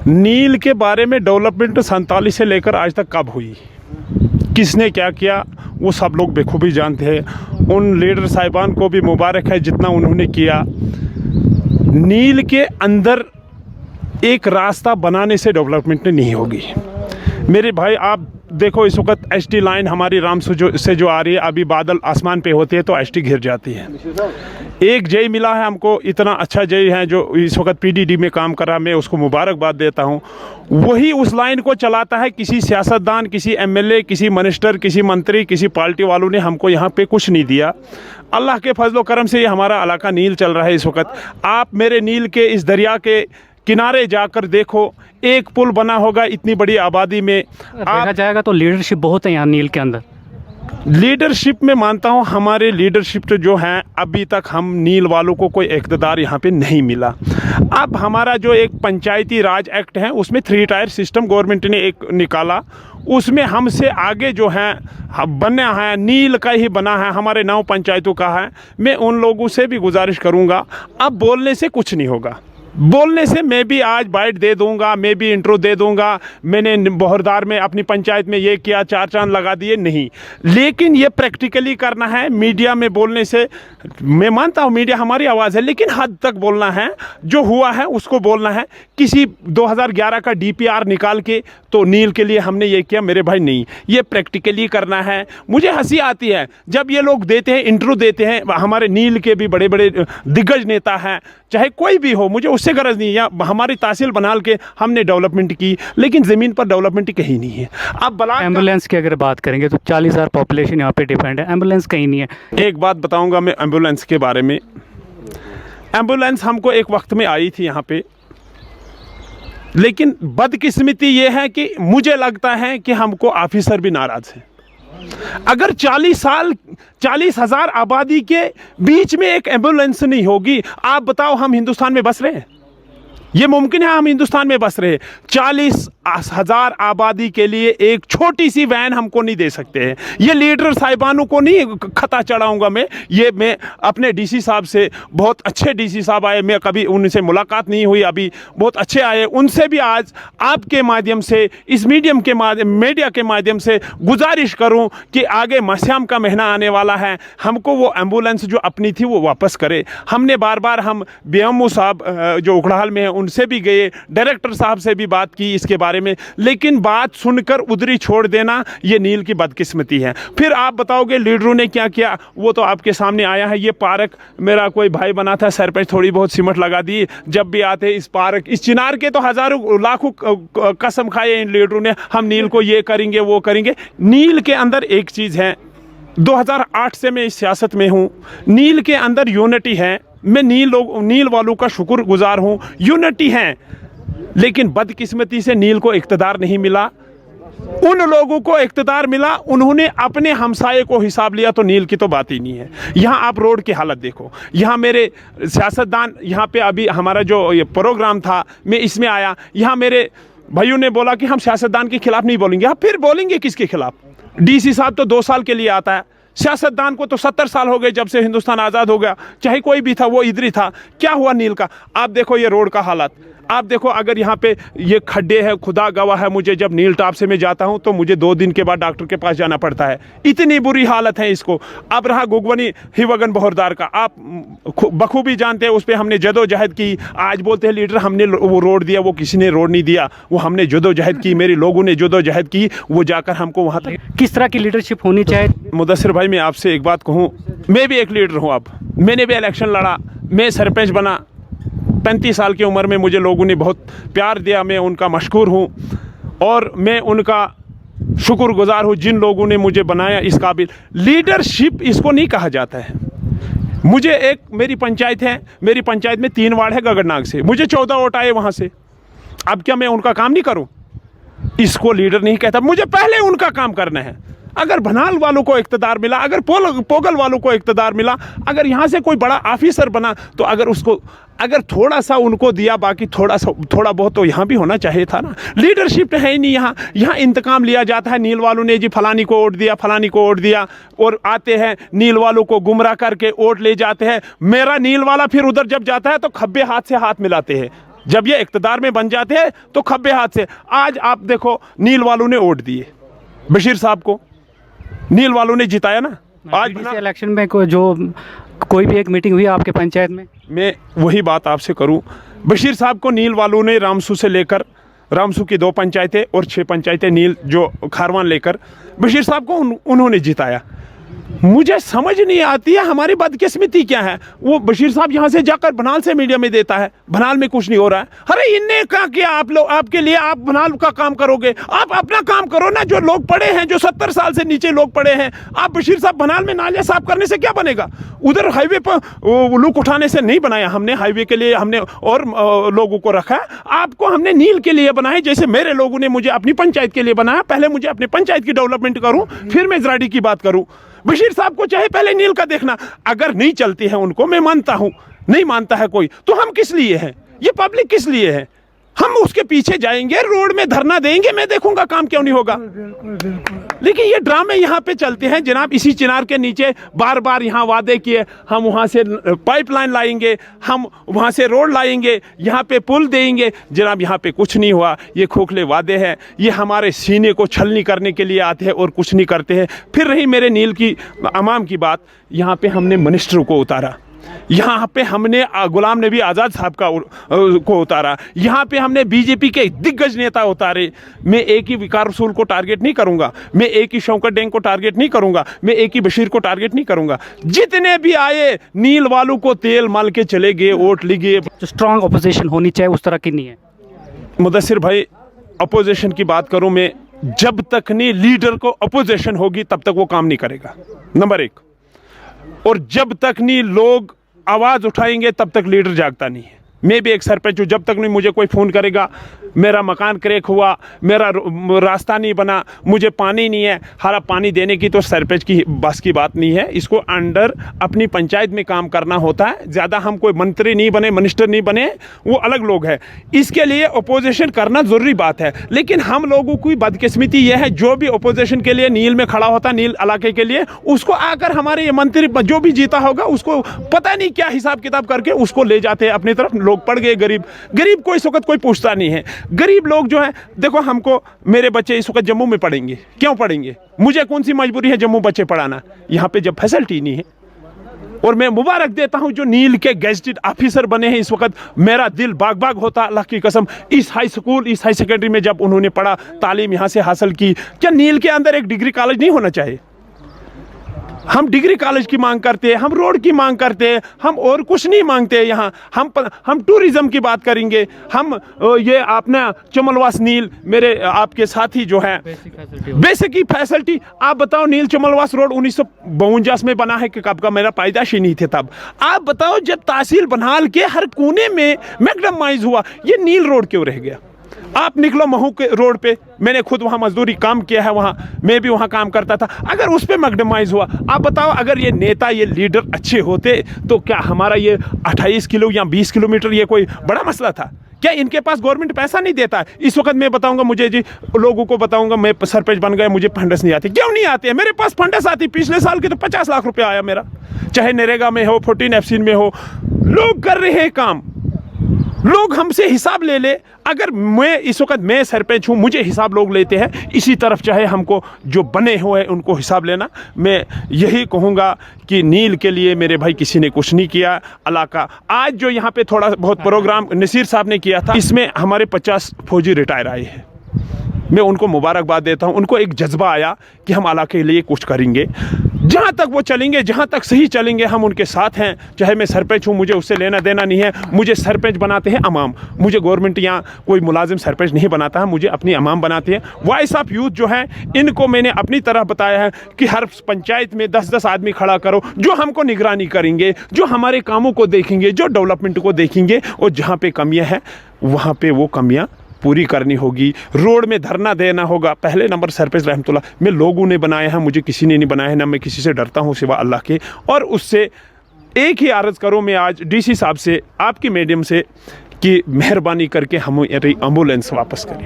नील के बारे में डेवलपमेंट 47 से लेकर आज तक कब हुई, किसने क्या किया, वो सब लोग बेखूबी जानते हैं। उन लीडर साहिबान को भी मुबारक है जितना उन्होंने किया। नील के अंदर एक रास्ता बनाने से डेवलपमेंट नहीं होगी मेरे भाई। आप देखो इस वक्त एसटी लाइन हमारी राम से जो आ रही है, अभी बादल आसमान पे होते हैं तो एसटी घिर जाती है। एक जय मिला है हमको, इतना अच्छा जय है जो इस वक्त पीडीडी में काम कर रहा है, मैं उसको मुबारकबाद देता हूँ। वही उस लाइन को चलाता है। किसी सियासतदान, किसी एमएलए, किसी मिनिस्टर, किसी मंत्री, किसी पार्टी वालों ने हमको यहाँ पे कुछ नहीं दिया। अल्लाह के फजलो करम से ये हमारा इलाका नील चल रहा है इस वक्त। आप मेरे नील के इस दरिया के किनारे जाकर देखो, एक पुल बना होगा इतनी बड़ी आबादी में। देखा जाएगा तो लीडरशिप बहुत है यहाँ नील के अंदर। लीडरशिप में मानता हूँ हमारे लीडरशिप जो हैं, अभी तक हम नील वालों को कोई इक़्तिदार यहाँ पे नहीं मिला। अब हमारा जो एक पंचायती राज एक्ट है उसमें 3 टायर सिस्टम गवर्नमेंट ने एक निकाला, उसमें हमसे आगे जो है बना है नील का ही बना है, हमारे 9 पंचायतों का है। मैं उन लोगों से भी गुजारिश करूँगा, अब बोलने से कुछ नहीं होगा। बोलने से मैं भी आज बाइट दे दूंगा, मैं भी इंट्रो दे दूंगा, मैंने बहरदार में अपनी पंचायत में ये किया, 4 चांद लगा दिए, नहीं। लेकिन ये प्रैक्टिकली करना है। मीडिया में बोलने से मैं मानता हूँ मीडिया हमारी आवाज़ है, लेकिन हद तक बोलना है, जो हुआ है उसको बोलना है। किसी 2011 का डीपीआर निकाल के तो नील के लिए हमने ये किया, मेरे भाई नहीं, ये प्रैक्टिकली करना है। मुझे हंसी आती है जब ये लोग देते हैं, इंट्रो देते हैं, हमारे नील के भी बड़े बड़े दिग्गज नेता हैं, चाहे कोई भी हो, मुझे उससे गरज नहीं है। हमारी तहसील बना के हमने डेवलपमेंट की, लेकिन ज़मीन पर डेवलपमेंट कहीं नहीं है। अब ब्लॉक एम्बुलेंस की अगर बात करेंगे तो 40,000 पॉपुलेशन यहाँ पे डिपेंड है, एम्बुलेंस कहीं नहीं है। एक बात बताऊंगा मैं एम्बुलेंस के बारे में। एम्बुलेंस हमको एक वक्त में आई थी यहाँ पे, लेकिन बदकिस्मती ये है कि मुझे लगता है कि हमको ऑफिसर भी नाराज़ हैं। अगर 40,000 आबादी के बीच में एक एम्बुलेंस नहीं होगी, आप बताओ हम हिंदुस्तान में बस रहे हैं? ये मुमकिन है हम हिंदुस्तान में बस रहे? 40,000 आबादी के लिए एक छोटी सी वैन हमको नहीं दे सकते हैं। ये लीडर साहिबानों को नहीं खता चढ़ाऊंगा मैं अपने डीसी साहब से, बहुत अच्छे डीसी साहब आए, मैं कभी उनसे मुलाकात नहीं हुई, अभी बहुत अच्छे आए, उनसे भी आज आपके माध्यम से, इस मीडिया के माध्यम से गुजारिश करूं कि आगे मास्याम का महीना आने वाला है, हमको वो एम्बुलेंस जो अपनी थी वो वापस करे। हमने बार बार हम बीएमओ साहब जो उखड़ाल में हैं उनसे भी गए, डायरेक्टर साहब से भी बात की इसके बारे में, लेकिन बात सुनकर उधरी छोड़ देना ये नील की बदकिस्मती है। फिर आप बताओगे लीडरों ने क्या किया, वो तो आपके सामने आया है। ये पार्क मेरा कोई भाई बना था, सरपंच थोड़ी बहुत सीमेंट लगा दी, जब भी आते इस पार्क, इस चिनार के तो हज़ारों लाखों कसम खाए इन लीडरों ने, हम नील को ये करेंगे वो करेंगे। नील के अंदर एक चीज़ है, 2008 से मैं इस सियासत में हूँ, नील के अंदर यूनिटी है। मैं नील वालों का शुक्रगुजार हूँ, यूनिटी है, लेकिन बदकिस्मती से नील को इक़्तिदार नहीं मिला। उन लोगों को इक़्तिदार मिला, उन्होंने अपने हमसाये को हिसाब लिया, तो नील की तो बात ही नहीं है। यहाँ आप रोड की हालत देखो, यहाँ मेरे सियासतदान, यहाँ पे अभी हमारा जो ये प्रोग्राम था, मैं इसमें आया, यहाँ मेरे भाइयों ने बोला कि हम सियासतदान के खिलाफ नहीं बोलेंगे। आप फिर बोलेंगे किसके खिलाफ? डीसी साहब तो 2 साल के लिए आता है, सियासतदान को तो 70 साल हो गए जब से हिंदुस्तान आज़ाद हो गया, चाहे कोई भी था वो इधर ही था। क्या हुआ नील का? आप देखो ये रोड का हालत, आप देखो अगर यहाँ पे ये खड्डे हैं, खुदा गवाह है, मुझे जब नील टॉप से मैं जाता हूँ तो मुझे 2 दिन के बाद डॉक्टर के पास जाना पड़ता है, इतनी बुरी हालत है इसको। अब रहा गुगवनी हिवगन बहरदार का, आप बखूबी जानते हैं, उस पर हमने जदोजहद की। आज बोलते हैं लीडर हमने वो रोड दिया, वो किसी ने रोड नहीं दिया, वो हमने जदोजहद की, मेरे लोगों ने जदोजहद की, वो जाकर हमको वहाँ तक। किस तरह की लीडरशिप होनी चाहिए? मुदस्सिर भाई मैं आपसे एक बात कहूँ, मैं भी एक लीडर हूँ, अब मैंने भी इलेक्शन लड़ा, मैं सरपंच बना, 35 साल की उम्र में मुझे लोगों ने बहुत प्यार दिया, मैं उनका मशकूर हूँ और मैं उनका शुक्रगुजार हूँ जिन लोगों ने मुझे बनाया इस काबिल। लीडरशिप इसको नहीं कहा जाता है। मुझे एक मेरी पंचायत है, मेरी पंचायत में 3 वार्ड है गगननाग से, मुझे 14 वोट आए वहाँ से। अब क्या मैं उनका काम नहीं करूँ? इसको लीडर नहीं कहता, मुझे पहले उनका काम करना है। अगर भनाल वालों को इक़्तिदार मिला, अगर पोगल वालों को इक़्तिदार मिला, अगर यहाँ से कोई बड़ा ऑफिसर बना, तो अगर थोड़ा सा उनको दिया, बाकी थोड़ा बहुत तो यहाँ भी होना चाहिए था ना। लीडरशिप है ही नहीं यहाँ इंतकाम लिया जाता है। नील वालों ने जी फलानी को वोट दिया, फलानी को वोट दिया, और आते हैं नील वालों को गुमराह करके वोट ले जाते हैं। मेरा नील वाला फिर उधर जब जाता है तो खब्बे हाथ से हाथ मिलाते हैं। जब ये इक़्तिदार में बन जाते हैं तो खब्बे हाथ से। आज आप देखो, नील वालों ने वोट दिए बशीर साहब को, नील वालों ने जिताया ना। आज इलेक्शन में कोई भी एक मीटिंग हुई आपके पंचायत में? मैं वही बात आपसे करूं, बशीर साहब को नील वालों ने रामसू से लेकर, रामसू की 2 पंचायतें और 6 पंचायतें नील जो खारवान लेकर बशीर साहब को उन्होंने जिताया। मुझे समझ नहीं आती है हमारी बदकिस्मती क्या है। वो बशीर साहब यहाँ से जाकर बनाल से मीडिया में देता है, बनाल में कुछ नहीं हो रहा है। अरे इनने कहा कि आप लोग, आपके लिए आप बनाल का काम करोगे, आप अपना काम करो ना। जो लोग पड़े हैं, जो 70 साल से नीचे लोग पड़े हैं, आप बशीर साहब बनाल में नाले साफ करने से क्या बनेगा? उधर हाईवे पर लुक उठाने से नहीं बनाया हमने, हाईवे के लिए हमने और लोगों को रखा है। आपको हमने नील के लिए बनाए, जैसे मेरे लोगों ने मुझे अपनी पंचायत के लिए बनाया। पहले मुझे अपनी पंचायत की डेवलपमेंट करूँ, फिर मैं ज़राड़ी की बात करूँ। बशीर साहब को चाहे पहले नील का देखना। अगर नहीं चलती है उनको, मैं मानता हूं, नहीं मानता है कोई, तो हम किस लिए हैं? ये पब्लिक किस लिए है? हम उसके पीछे जाएंगे, रोड में धरना देंगे, मैं देखूंगा काम क्यों नहीं होगा। लेकिन ये ड्रामे यहाँ पे चलते हैं जनाब। इसी चिनार के नीचे बार बार यहाँ वादे किए, हम वहाँ से पाइपलाइन लाएंगे, हम वहाँ से रोड लाएंगे, यहाँ पे पुल देंगे। जनाब यहाँ पे कुछ नहीं हुआ। ये खोखले वादे हैं, ये हमारे सीने को छलनी करने के लिए आते हैं और कुछ नहीं करते हैं। फिर रही मेरे नील की अमाम की बात, यहाँ पे हमने मिनिस्टर को उतारा, यहाँ पे हमने गुलाम नबी आज़ाद साहब को उतारा, यहाँ पे हमने बीजेपी के दिग्गज नेता उतारे। मैं एक ही विकार रसूल को टारगेट नहीं करूँगा, मैं एक ही शौकत डेंग को टारगेट नहीं करूँगा, मैं एक ही बशीर को टारगेट नहीं करूँगा। जितने भी आए नील वालों को तेल मल के चले गए, वोट ले गए। जो स्ट्रॉन्ग अपोजिशन होनी चाहिए उस तरह की नहीं है। मुदस्सिर भाई, अपोजिशन की बात करूँ मैं, जब तक नहीं लीडर को अपोजिशन होगी तब तक वो काम नहीं करेगा, नंबर 1। और जब तक नहीं लोग आवाज़ उठाएंगे तब तक लीडर जागता नहीं है। मैं भी एक सरपंच हूँ, जब तक नहीं मुझे कोई फ़ोन करेगा, मेरा मकान क्रैक हुआ, मेरा रास्ता नहीं बना, मुझे पानी नहीं है, हारा पानी देने की तो सरपंच की बस की बात नहीं है। इसको अंडर अपनी पंचायत में काम करना होता है। ज़्यादा हम कोई मंत्री नहीं बने, मिनिस्टर नहीं बने, वो अलग लोग हैं। इसके लिए अपोजिशन करना ज़रूरी बात है। लेकिन हम लोगों की बदकिस्मती ये है, जो भी अपोजिशन के लिए नील में खड़ा होता, नील इलाके के लिए, उसको आकर हमारे ये मंत्री जो भी जीता होगा उसको पता नहीं क्या हिसाब किताब करके उसको ले जाते हैं अपनी तरफ। लोग पड़ गए, गरीब को इस वक्त कोई पूछता नहीं है। गरीब लोग जो है, देखो हमको, मेरे बच्चे इस वक्त जम्मू में पढ़ेंगे, क्यों पढ़ेंगे? मुझे कौन सी मजबूरी है जम्मू बच्चे पढ़ाना? यहाँ पे जब फैसिलिटी नहीं है। और मैं मुबारक देता हूँ जो नील के गेजेटेड ऑफिसर बने हैं इस वक्त, मेरा दिल बाग बाग होता अल्लाह की कसम। इस हाई स्कूल, इस हाई सेकेंडरी में जब उन्होंने पढ़ा, तालीम यहाँ से हासिल की, क्या नील के अंदर एक डिग्री कॉलेज नहीं होना चाहिए? हम डिग्री कॉलेज की मांग करते हैं, हम रोड की मांग करते हैं, हम और कुछ नहीं मांगते हैं। यहाँ हम टूरिज्म की बात करेंगे, हम ये अपना चमलवास नील, मेरे आपके साथी जो है, बेसिक फैसिलिटी। आप बताओ, नील चमलवास रोड 1952 में बना है कि कब का? मेरा पैदाश ही नहीं थे तब। आप बताओ, जब तहसील बनाल के हर कोने में मैकडमाइज हुआ, ये नील रोड क्यों रह गया? आप निकलो महू के रोड पे, मैंने खुद वहाँ मजदूरी काम किया है, वहाँ मैं भी वहाँ काम करता था। अगर उस पर मैकडमाइज हुआ, आप बताओ, अगर ये नेता, ये लीडर अच्छे होते तो क्या हमारा ये 28 किलो या 20 किलोमीटर ये कोई बड़ा मसला था? क्या इनके पास गवर्नमेंट पैसा नहीं देता? इस वक्त मैं बताऊंगा, मुझे जी लोगों को बताऊंगा, मैं सरपंच बन गया, मुझे फंडस नहीं आती। क्यों नहीं आते? मेरे पास फंडस आती। पिछले साल के तो 50 लाख रुपया आया मेरा, चाहे नरेगा में हो, 14FC में हो। लोग कर रहे हैं काम, लोग हमसे हिसाब ले। अगर मैं इस वक्त मैं सरपंच हूँ, मुझे हिसाब लोग लेते हैं, इसी तरफ चाहे हमको जो बने हुए हैं उनको हिसाब लेना। मैं यही कहूँगा कि नील के लिए मेरे भाई किसी ने कुछ नहीं किया। इलाका आज जो यहाँ पे थोड़ा बहुत प्रोग्राम नसीर साहब ने किया था, इसमें हमारे 50 फौजी रिटायर आए हैं। मैं उनको मुबारकबाद देता हूँ। उनको एक जज्बा आया कि हम इलाके के लिए कुछ करेंगे। जहाँ तक वो चलेंगे, जहाँ तक सही चलेंगे, हम उनके साथ हैं। चाहे मैं सरपंच हूँ, मुझे उससे लेना देना नहीं है। मुझे सरपंच बनाते हैं अमाम, मुझे गवर्नमेंट या कोई मुलाजिम सरपंच नहीं बनाता है, मुझे अपनी अमाम बनाते हैं। वॉइस ऑफ यूथ जो है, इनको मैंने अपनी तरह बताया है कि हर पंचायत में 10-10 आदमी खड़ा करो, जो हमको निगरानी करेंगे, जो हमारे कामों को देखेंगे, जो डेवलपमेंट को देखेंगे, और जहाँ पे कमियाँ हैं वहाँ पे वो कमियाँ पूरी करनी होगी। रोड में धरना देना होगा। पहले नंबर सरपंच रहमतुल्लाह मैं लोगों ने बनाया है, मुझे किसी ने नहीं बनाया है, ना मैं किसी से डरता हूँ सिवा अल्लाह के। और उससे एक ही अर्ज़ करूँ मैं आज DC साहब से, आपकी मीडियम से, कि मेहरबानी करके हमारी एम्बुलेंस वापस करें।